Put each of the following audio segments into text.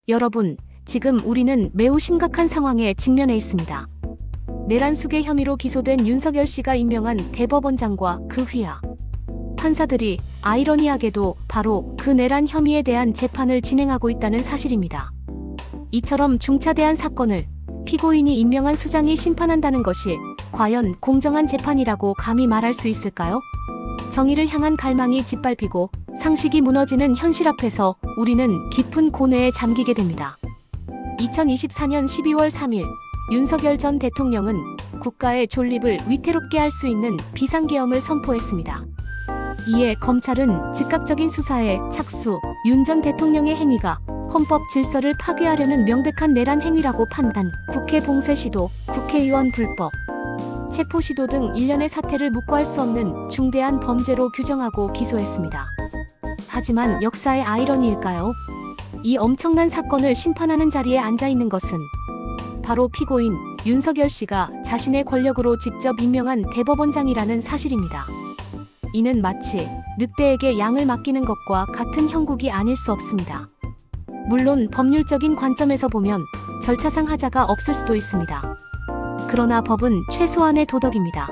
여러분, 지금 우리는 매우 심각한 상황에 직면해 있습니다. 내란 수괴 혐의로 기소된 윤석열 씨가 임명한 대법원장과 그 휘하 판사들이 아이러니하게도 바로 그 내란 혐의에 대한 재판을 진행하고 있다는 사실입니다. 이처럼 중차대한 사건을 피고인이 임명한 수장이 심판한다는 것이 과연 공정한 재판이라고 감히 말할 수 있을까요? 정의를 향한 갈망이 짓밟히고 상식이 무너지는 현실 앞에서 우리는 깊은 고뇌에 잠기게 됩니다. 2024년 12월 3일 윤석열 전 대통령은 국가의 존립을 위태롭게 할 수 있는 비상계엄을 선포했습니다. 이에 검찰은 즉각적인 수사에 착수, 윤 전 대통령의 행위가 헌법 질서를 파괴하려는 명백한 내란 행위라고 판단, 국회 봉쇄 시도, 국회의원 불법 체포 시도 등 일련의 사태를 묵과할 수 없는 중대한 범죄로 규정하고 기소했습니다. 하지만 역사의 아이러니일까요? 이 엄청난 사건을 심판하는 자리에 앉아 있는 것은 바로 피고인 윤석열 씨가 자신의 권력으로 직접 임명한 대법원장이라는 사실입니다. 이는 마치 늑대에게 양을 맡기는 것과 같은 형국이 아닐 수 없습니다. 물론 법률적인 관점에서 보면 절차상 하자가 없을 수도 있습니다. 그러나 법은 최소한의 도덕입니다.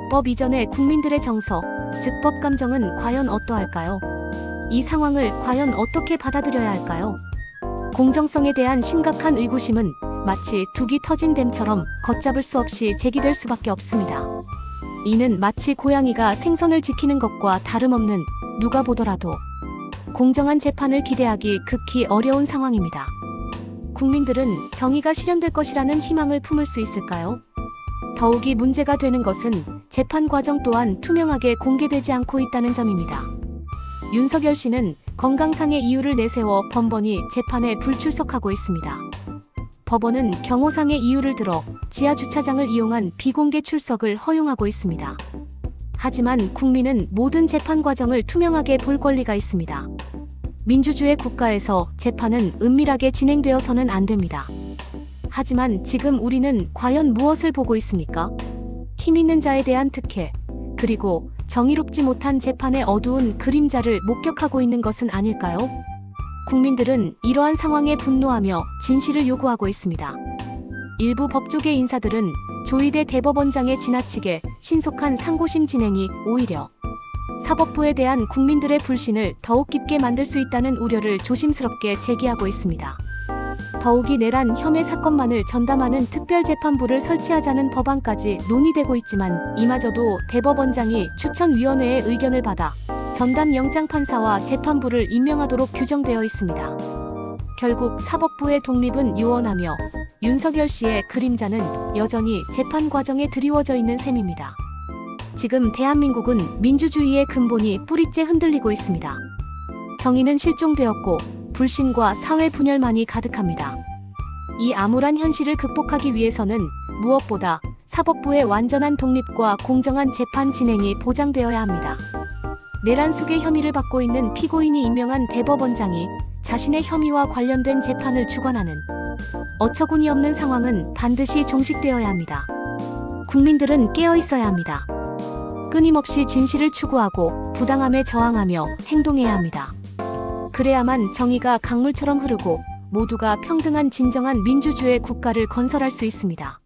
법 이전의 국민들의 정서, 즉 법 감정은 과연 어떠할까요? 이 상황을 과연 어떻게 받아들여야 할까요? 공정성에 대한 심각한 의구심은 마치 둑이 터진 댐처럼 걷잡을 수 없이 제기될 수밖에 없습니다. 이는 마치 고양이가 생선을 지키는 것과 다름없는, 누가 보더라도 공정한 재판을 기대하기 극히 어려운 상황입니다. 국민들은 정의가 실현될 것이라는 희망을 품을 수 있을까요? 더욱이 문제가 되는 것은 재판 과정 또한 투명하게 공개되지 않고 있다는 점입니다. 윤석열 씨는 건강상의 이유를 내세워 번번이 재판에 불출석하고 있습니다. 법원은 경호상의 이유를 들어 지하 주차장을 이용한 비공개 출석을 허용하고 있습니다. 하지만 국민은 모든 재판 과정을 투명하게 볼 권리가 있습니다. 민주주의 국가에서 재판은 은밀하게 진행되어서는 안 됩니다. 하지만 지금 우리는 과연 무엇을 보고 있습니까? 힘 있는 자에 대한 특혜, 그리고 정의롭지 못한 재판의 어두운 그림자를 목격하고 있는 것은 아닐까요? 국민들은 이러한 상황에 분노하며 진실을 요구하고 있습니다. 일부 법조계 인사들은 조희대 대법원장의 지나치게 신속한 상고심 진행이 오히려 사법부에 대한 국민들의 불신을 더욱 깊게 만들 수 있다는 우려를 조심스럽게 제기하고 있습니다. 더욱이 내란 혐의 사건만을 전담하는 특별재판부를 설치하자는 법안까지 논의되고 있지만 이마저도 대법원장이 추천위원회의 의견을 받아 전담 영장판사와 재판부를 임명하도록 규정되어 있습니다. 결국 사법부의 독립은 요원하며 윤석열 씨의 그림자는 여전히 재판 과정에 드리워져 있는 셈입니다. 지금 대한민국은 민주주의의 근본이 뿌리째 흔들리고 있습니다. 정의는 실종되었고 불신과 사회 분열만이 가득합니다. 이 암울한 현실을 극복하기 위해서는 무엇보다 사법부의 완전한 독립과 공정한 재판 진행이 보장되어야 합니다. 내란 수괴 혐의를 받고 있는 피고인이 임명한 대법원장이 자신의 혐의와 관련된 재판을 주관하는 어처구니 없는 상황은 반드시 종식되어야 합니다. 국민들은 깨어 있어야 합니다. 끊임없이 진실을 추구하고 부당함에 저항하며 행동해야 합니다. 그래야만 정의가 강물처럼 흐르고 모두가 평등한 진정한 민주주의 국가를 건설할 수 있습니다.